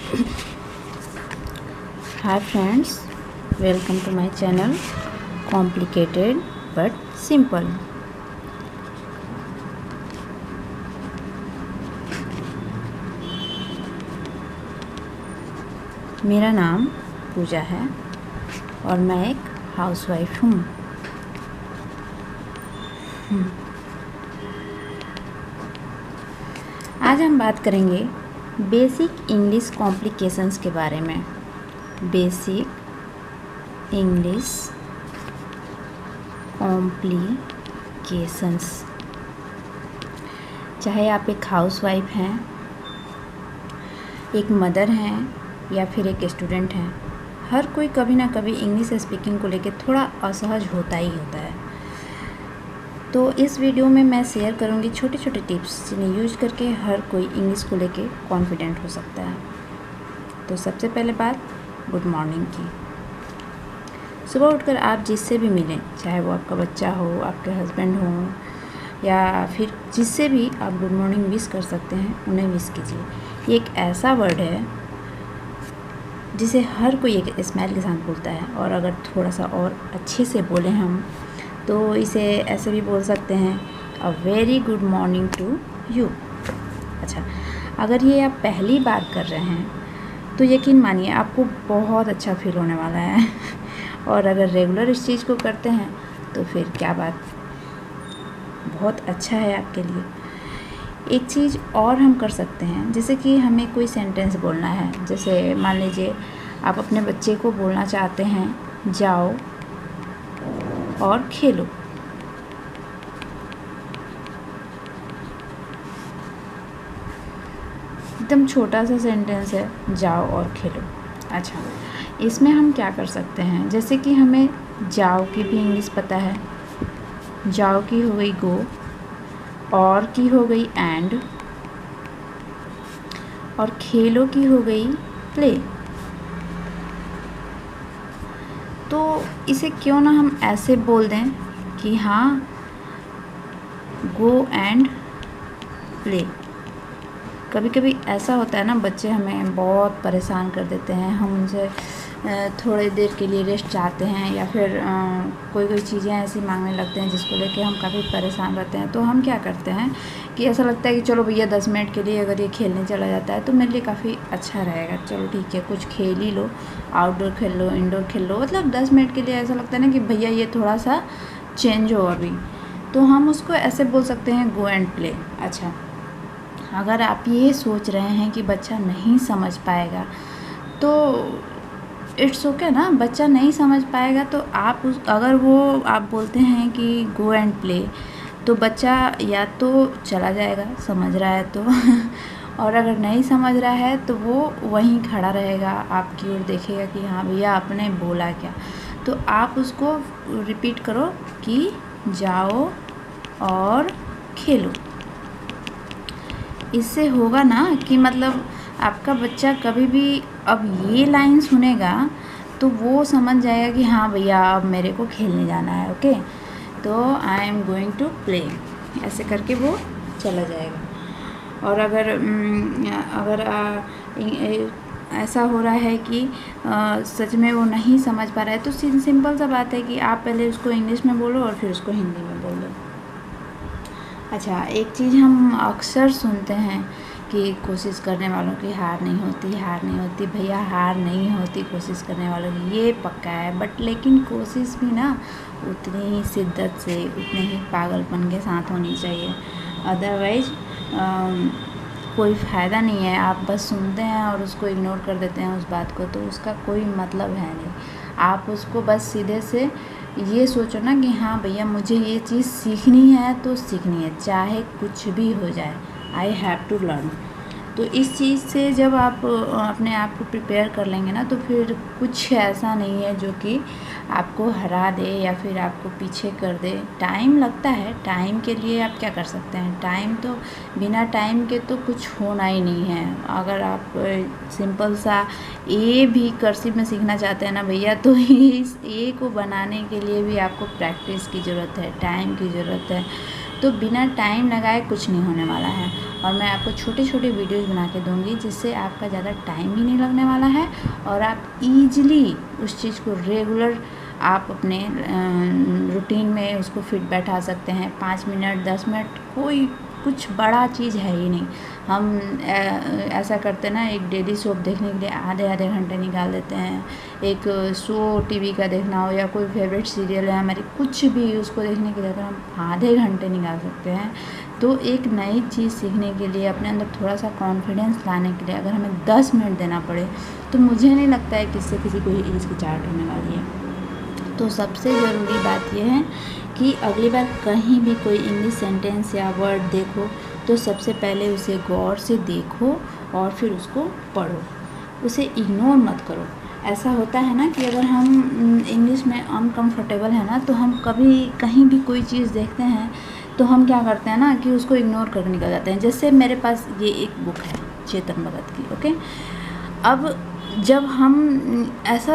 Hi friends, welcome to my channel Complicated but Simple। मेरा नाम पूजा है और मैं एक हाउसवाइफ हूँ। आज हम बात करेंगे बेसिक इंग्लिश कॉम्प्लिकेशंस के बारे में। Basic English complications. चाहे आप एक हाउसवाइफ हैं, एक मदर हैं या फिर एक स्टूडेंट हैं, हर कोई कभी ना कभी इंग्लिश स्पीकिंग को लेकर थोड़ा असहज होता ही होता है। तो इस वीडियो में मैं शेयर करूंगी छोटे छोटे टिप्स जिन्हें यूज करके हर कोई इंग्लिश को लेके कॉन्फिडेंट हो सकता है। तो सबसे पहले बात गुड मॉर्निंग की। सुबह उठकर आप जिससे भी मिलें, चाहे वो आपका बच्चा हो, आपके हस्बैंड हो या फिर जिससे भी आप गुड मॉर्निंग विश कर सकते हैं, उन्हें विश कीजिए। ये एक ऐसा वर्ड है जिसे हर कोई एक स्माइल के साथ बोलता है, और अगर थोड़ा सा और अच्छे से बोलें हम तो इसे ऐसे भी बोल सकते हैं, a very good morning to you. अच्छा, अगर ये आप पहली बार कर रहे हैं तो यकीन मानिए आपको बहुत अच्छा फील होने वाला है और अगर रेगुलर इस चीज़ को करते हैं तो फिर क्या बात, बहुत अच्छा है आपके लिए। एक चीज़ और हम कर सकते हैं, जैसे कि हमें कोई सेंटेंस बोलना है। जैसे मान लीजिए आप अपने बच्चे को बोलना चाहते हैं, जाओ और खेलो। एकदम छोटा सा सेंटेंस है, जाओ और खेलो। अच्छा, इसमें हम क्या कर सकते हैं, जैसे कि हमें जाओ की भी इंग्लिश पता है। जाओ की हो गई गो, और की हो गई एंड, और खेलो की हो गई प्ले। तो इसे क्यों ना हम ऐसे बोल दें कि हाँ, गो एंड प्ले। कभी कभी ऐसा होता है ना, बच्चे हमें बहुत परेशान कर देते हैं, हम उनसे थोड़ी देर के लिए रेस्ट चाहते हैं या फिर कोई चीज़ें ऐसी मांगने लगते हैं जिसको लेके हम काफ़ी परेशान रहते हैं। तो हम क्या करते हैं कि ऐसा लगता है कि चलो भैया 10 मिनट के लिए अगर ये खेलने चला जाता है तो मेरे लिए काफ़ी अच्छा रहेगा, चलो ठीक है कुछ खेल ही लो, आउटडोर खेल लो, इंडोर खेल लो, मतलब 10 मिनट के लिए ऐसा लगता है ना कि भैया ये थोड़ा सा चेंज हो अभी। तो हम उसको ऐसे बोल सकते हैं, गो एंड प्ले। अच्छा, अगर आप ये सोच रहे हैं कि बच्चा नहीं समझ पाएगा तो इट्स ओके ना, बच्चा नहीं समझ पाएगा तो आप अगर वो आप बोलते हैं कि गो एंड प्ले, तो बच्चा या तो चला जाएगा, समझ रहा है तो और अगर नहीं समझ रहा है तो वो वहीं खड़ा रहेगा, आपकी ओर देखेगा कि हाँ भैया आपने बोला क्या। तो आप उसको रिपीट करो कि जाओ और खेलो। इससे होगा ना कि मतलब आपका बच्चा कभी भी अब ये लाइन सुनेगा तो वो समझ जाएगा कि हाँ भैया अब मेरे को खेलने जाना है, ओके, तो I am going to play, ऐसे करके वो चला जाएगा। और अगर ऐसा हो रहा है कि सच में वो नहीं समझ पा रहा है तो सिंपल सा बात है कि आप पहले उसको इंग्लिश में बोलो और फिर उसको हिंदी में बोलो। अच्छा, एक चीज़ हम अक्सर सुनते हैं कि कोशिश करने वालों की हार नहीं होती, हार नहीं होती। भैया हार नहीं होती कोशिश करने वालों की, ये पक्का है, बट लेकिन कोशिश भी ना उतनी ही शिद्दत से, उतने ही पागलपन के साथ होनी चाहिए। अदरवाइज कोई फ़ायदा नहीं है। आप बस सुनते हैं और उसको इग्नोर कर देते हैं उस बात को, तो उसका कोई मतलब है नहीं। आप उसको बस सीधे से ये सोचो ना कि हाँ भैया मुझे ये चीज़ सीखनी है तो सीखनी है, चाहे कुछ भी हो जाए, आई हैव टू लर्न। तो इस चीज़ से जब आप अपने आप को प्रिपेयर कर लेंगे ना, तो फिर कुछ ऐसा नहीं है जो कि आपको हरा दे या फिर आपको पीछे कर दे। टाइम लगता है, टाइम के लिए आप क्या कर सकते हैं, टाइम तो बिना टाइम के तो कुछ होना ही नहीं है। अगर आप सिंपल सा ए भी कर्सिव में सीखना चाहते हैं ना भैया, तो इस ए को बनाने के लिए भी आपको प्रैक्टिस की ज़रूरत है, टाइम की ज़रूरत है। तो बिना टाइम लगाए कुछ नहीं होने वाला है। और मैं आपको छोटे छोटे वीडियोज़ बना के दूँगी जिससे आपका ज़्यादा टाइम भी नहीं लगने वाला है और आप ईजिली उस चीज़ को रेगुलर आप अपने रूटीन में उसको फिट बैठा सकते हैं। 5 मिनट 10 मिनट कोई कुछ बड़ा चीज़ है ही नहीं। हम ऐसा करते ना, एक डेली सोप देखने के लिए आधे आधे घंटे निकाल देते हैं। एक शो टीवी का देखना हो या कोई फेवरेट सीरियल है हमारी, कुछ भी उसको देखने के लिए अगर हम आधे घंटे निकाल सकते हैं, तो एक नई चीज़ सीखने के लिए अपने अंदर थोड़ा सा कॉन्फिडेंस लाने के लिए अगर हमें 10 मिनट देना पड़े तो मुझे नहीं लगता है कि इससे किसी को हिचकिचाहट होने वाली है। तो सबसे ज़रूरी बात यह है कि अगली बार कहीं भी कोई इंग्लिश सेंटेंस या वर्ड देखो तो सबसे पहले उसे गौर से देखो और फिर उसको पढ़ो, उसे इग्नोर मत करो। ऐसा होता है ना कि अगर हम इंग्लिश में अनकंफर्टेबल है ना, तो हम कभी कहीं भी कोई चीज़ देखते हैं तो हम क्या करते हैं ना कि उसको इग्नोर करके निकल जाते हैं। जैसे मेरे पास ये एक बुक है चेतन भगत की, ओके। अब जब हम ऐसा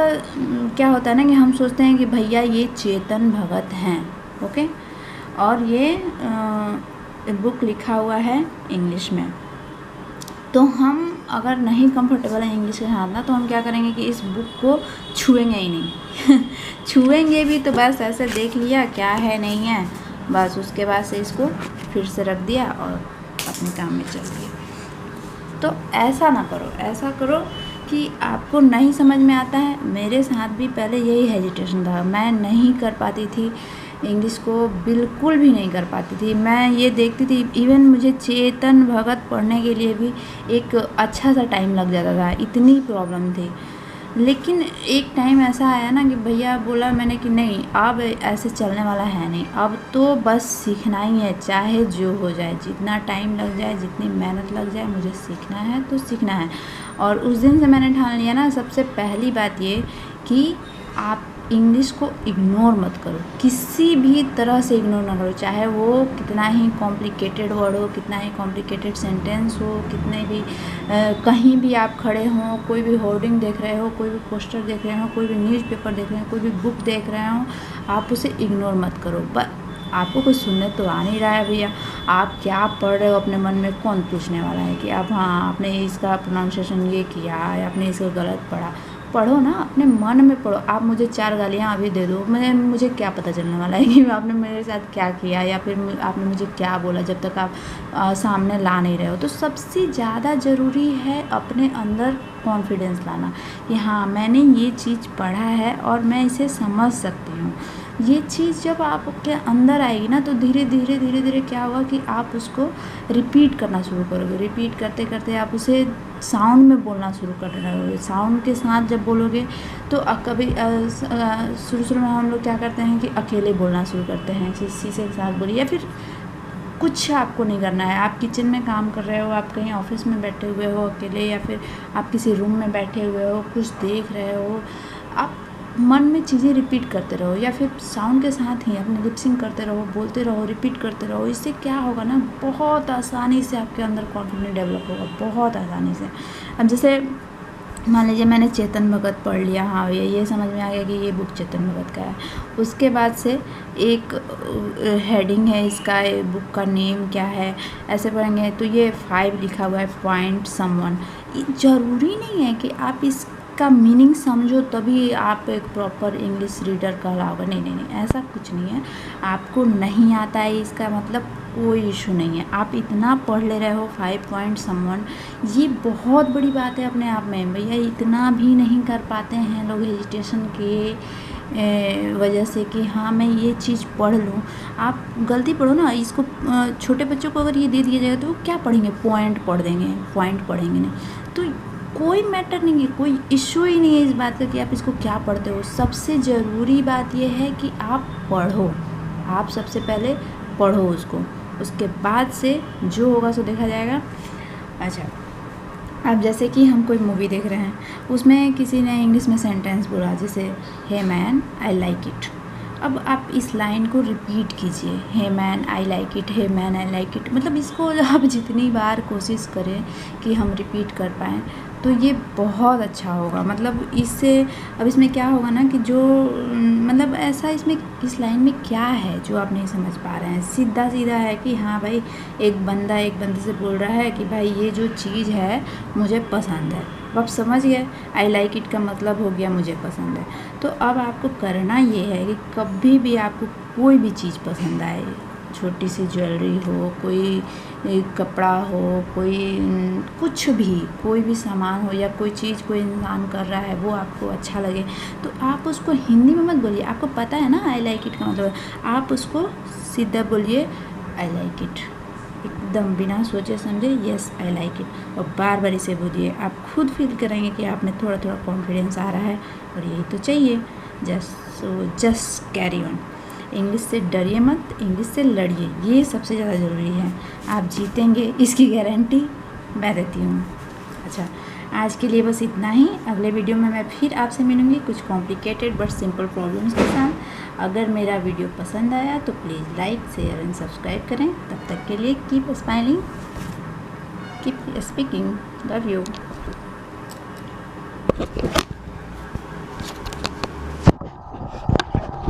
क्या होता है ना कि हम सोचते हैं कि भैया ये चेतन भगत हैं, ओके, और ये बुक लिखा हुआ है इंग्लिश में। तो हम अगर नहीं कंफर्टेबल है इंग्लिश के साथ ना, तो हम क्या करेंगे कि इस बुक को छुएंगे ही नहीं छुएंगे भी तो बस ऐसे देख लिया क्या है नहीं है, बस उसके बाद से इसको फिर से रख दिया और अपने काम में चल दिया। तो ऐसा ना करो, ऐसा करो कि आपको नहीं समझ में आता है। मेरे साथ भी पहले यही हेजिटेशन था, मैं नहीं कर पाती थी इंग्लिश को, बिल्कुल भी नहीं कर पाती थी। मैं ये देखती थी, इवन मुझे चेतन भगत पढ़ने के लिए भी एक अच्छा सा टाइम लग जाता था, इतनी प्रॉब्लम थी। लेकिन एक टाइम ऐसा आया ना कि भैया बोला मैंने कि नहीं, अब ऐसे चलने वाला है नहीं, अब तो बस सीखना ही है, चाहे जो हो जाए, जितना टाइम लग जाए, जितनी मेहनत लग जाए, मुझे सीखना है तो सीखना है। और उस दिन से मैंने ठान लिया ना, सबसे पहली बात ये कि आप इंग्लिश को इग्नोर मत करो, किसी भी तरह से इग्नोर ना करो, चाहे वो कितना ही कॉम्प्लिकेटेड वर्ड हो, कितना ही कॉम्प्लिकेटेड सेंटेंस हो, कितने भी कहीं भी आप खड़े हों, कोई भी होर्डिंग देख रहे हो, कोई भी पोस्टर देख रहे हो, कोई भी न्यूज़पेपर देख रहे हो, कोई भी बुक देख रहे हो, आप उसे इग्नोर मत करो। बस आपको कुछ सुनने तो आ नहीं रहा है भैया, आप क्या पढ़ रहे हो अपने मन में, कौन पूछने वाला है कि आप हाँ आपने इसका प्रोनाउंसिएशन ये किया या आपने इसको गलत पढ़ा। पढ़ो ना, अपने मन में पढ़ो। आप मुझे 4 गालियाँ अभी दे दो, मुझे क्या पता चलने वाला है कि आपने मेरे साथ क्या किया या फिर आपने मुझे क्या बोला, जब तक आप सामने ला नहीं रहे हो। तो सबसे ज़्यादा ज़रूरी है अपने अंदर कॉन्फिडेंस लाना कि हाँ मैंने ये चीज़ पढ़ा है और मैं इसे समझ सकती हूँ। ये चीज़ जब आपके अंदर आएगी ना, तो धीरे धीरे धीरे धीरे क्या होगा कि आप उसको रिपीट करना शुरू करोगे। रिपीट करते करते आप उसे साउंड में बोलना शुरू कर रहे हो। साउंड के साथ जब बोलोगे तो कभी शुरू में हम लोग क्या करते हैं कि अकेले बोलना शुरू करते हैं, किसी के साथ बोलिए, या फिर कुछ आपको नहीं करना है, आप किचन में काम कर रहे हो, आप कहीं ऑफिस में बैठे हुए हो अकेले, या फिर आप किसी रूम में बैठे हुए हो, कुछ देख रहे हो, आप मन में चीज़ें रिपीट करते रहो या फिर साउंड के साथ ही अपने लिपसिंग करते रहो, बोलते रहो, रिपीट करते रहो। इससे क्या होगा ना, बहुत आसानी से आपके अंदर कॉन्फिडेंस डेवलप होगा, बहुत आसानी से। अब जैसे मान लीजिए मैंने चेतन भगत पढ़ लिया, हाँ ये समझ में आ गया कि ये बुक चेतन भगत का है। उसके बाद से एक हेडिंग है इसका, बुक का नेम क्या है, ऐसे पढ़ेंगे तो ये 5 लिखा हुआ है, फाइंड समवन। ज़रूरी नहीं है कि आप इसका मीनिंग समझो तभी आप एक प्रॉपर इंग्लिश रीडर कहलाओगे, नहीं, ऐसा कुछ नहीं है। आपको नहीं आता है इसका मतलब कोई इशू नहीं है, आप इतना पढ़ ले रहे हो 5 पॉइंट समवन, ये बहुत बड़ी बात है अपने आप में। भैया इतना भी नहीं कर पाते हैं लोग हेजिटेशन के वजह से कि हाँ मैं ये चीज़ पढ़ लूँ। आप गलती पढ़ो ना, इसको छोटे बच्चों को अगर ये दे दिया जाएगा तो वो क्या पढ़ेंगे, पॉइंट पढ़ देंगे, पॉइंट पढ़ेंगे नहीं। तो कोई मैटर नहीं है, कोई इशू ही नहीं है इस बात का कि आप इसको क्या पढ़ते हो। सबसे ज़रूरी बात यह है कि आप पढ़ो, आप सबसे पहले पढ़ो उसको, उसके बाद से जो होगा सो देखा जाएगा। अच्छा, अब जैसे कि हम कोई मूवी देख रहे हैं, उसमें किसी ने इंग्लिश में सेंटेंस बोला, जैसे hey man I like it. अब आप इस लाइन को रिपीट कीजिए, hey man I like it, hey man I like it. मतलब इसको आप जितनी बार कोशिश करें कि हम रिपीट कर पाएँ तो ये बहुत अच्छा होगा। मतलब इससे अब इसमें क्या होगा ना कि जो मतलब ऐसा इसमें इस लाइन में क्या है जो आप नहीं समझ पा रहे हैं। सीधा सीधा है कि हाँ भाई एक बंदे से बोल रहा है कि भाई ये जो चीज़ है मुझे पसंद है। अब आप समझ गए, आई लाइक इट का मतलब हो गया मुझे पसंद है। तो अब आपको करना ये है कि कभी भी आपको कोई भी चीज़ पसंद आए, छोटी सी ज्वेलरी हो, कोई कपड़ा हो, कोई कुछ भी, कोई भी सामान हो या कोई चीज़ कोई इंसान कर रहा है वो आपको अच्छा लगे, तो आप उसको हिंदी में मत बोलिए। आपको पता है ना आई लाइक इट का मतलब, आप उसको सीधा बोलिए आई लाइक इट, एकदम बिना सोचे समझे यस आई लाइक इट, और बार बार इसे बोलिए। आप खुद फील करेंगे कि आप में थोड़ा थोड़ा कॉन्फिडेंस आ रहा है, और यही तो चाहिए। Just carry on. इंग्लिश से डरिए मत, इंग्लिश से लड़िए, ये सबसे ज़्यादा ज़रूरी है। आप जीतेंगे इसकी गारंटी मैं देती हूँ। अच्छा, आज के लिए बस इतना ही। अगले वीडियो में मैं फिर आपसे मिलूँगी कुछ कॉम्प्लिकेटेड बट सिंपल प्रॉब्लम्स के साथ। अगर मेरा वीडियो पसंद आया तो please like share and subscribe करें। तब तक के लिए keep smiling, keep speaking, love you.